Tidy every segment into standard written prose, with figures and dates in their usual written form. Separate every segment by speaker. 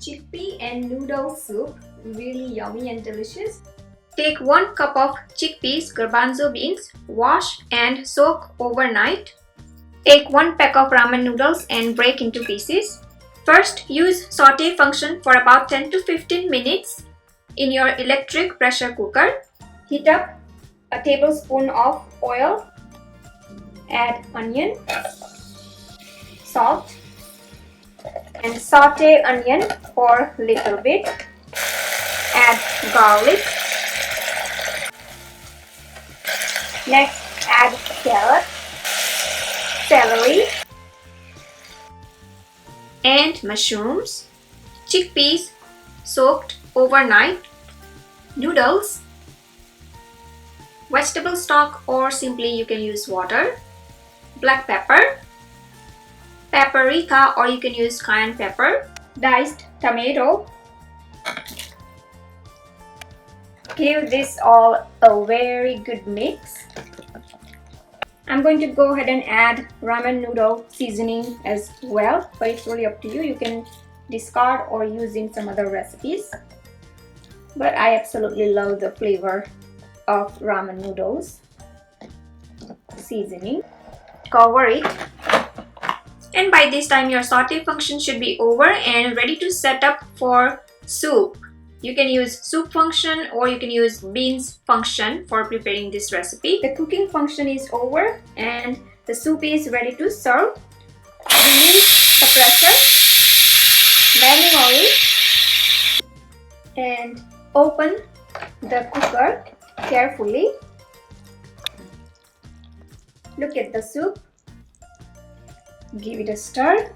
Speaker 1: chickpea and noodle soup, really yummy and delicious. Take 1 cup of chickpeas, garbanzo beans, wash and soak overnight. Take 1 pack of ramen noodles and break into pieces. First, use saute function for about 10 to 15 minutes in your electric pressure cooker. Heat up a tablespoon of oil. Add onion, salt, and saute onion for a little bit. Add garlic. Next, add carrot, celery, and mushrooms, chickpeas soaked overnight, noodles, vegetable stock, or simply you can use water, black pepper, paprika, or you can use cayenne pepper, diced tomato. Give this all a very good mix. I'm going to go ahead and add ramen noodle seasoning as well, but it's really up to you. You can discard or use in some other recipes. But I absolutely love the flavor of ramen noodles seasoning. Cover it. And by this time your saute function should be over and ready to set up for soup. You can use soup function or you can use beans function for preparing this recipe. The cooking function is over and the soup is ready to serve. Release the pressure manually and open the cooker carefully. Look at the soup. Give it a stir.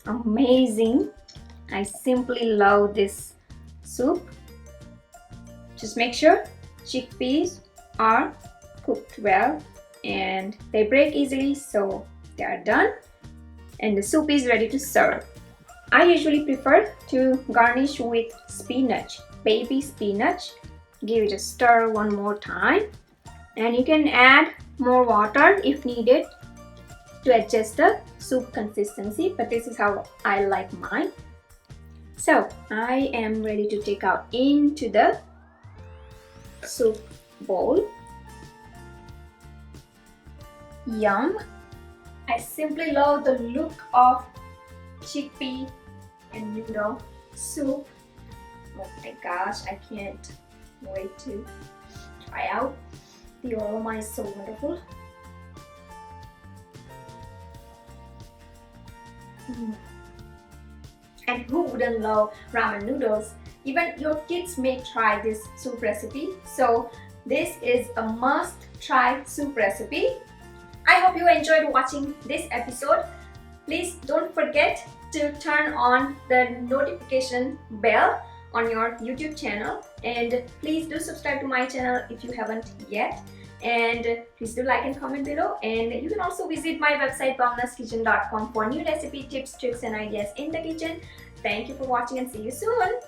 Speaker 1: Amazing. I simply love this soup. Just make sure chickpeas are cooked well and they break easily, so they are done and the soup is ready to serve. I usually prefer to garnish with spinach, baby spinach. Give it a stir one more time and you can add more water if needed to adjust the soup consistency, but this is how I like mine. So I am ready to take out into the soup bowl. Yum! I simply love the look of chickpea and noodle soup. Oh my gosh, I can't wait to try out. The aroma is so wonderful. And who wouldn't love ramen noodles? Even your kids may try this soup recipe. So this is a must try soup recipe. I hope you enjoyed watching this episode. Please don't forget to turn on the notification bell on your YouTube channel and please do subscribe to my channel if you haven't yet. And please do like and comment below, and you can also visit my website bhavnaskitchen.com for new recipe tips, tricks and ideas in the kitchen. Thank you for watching and see you soon.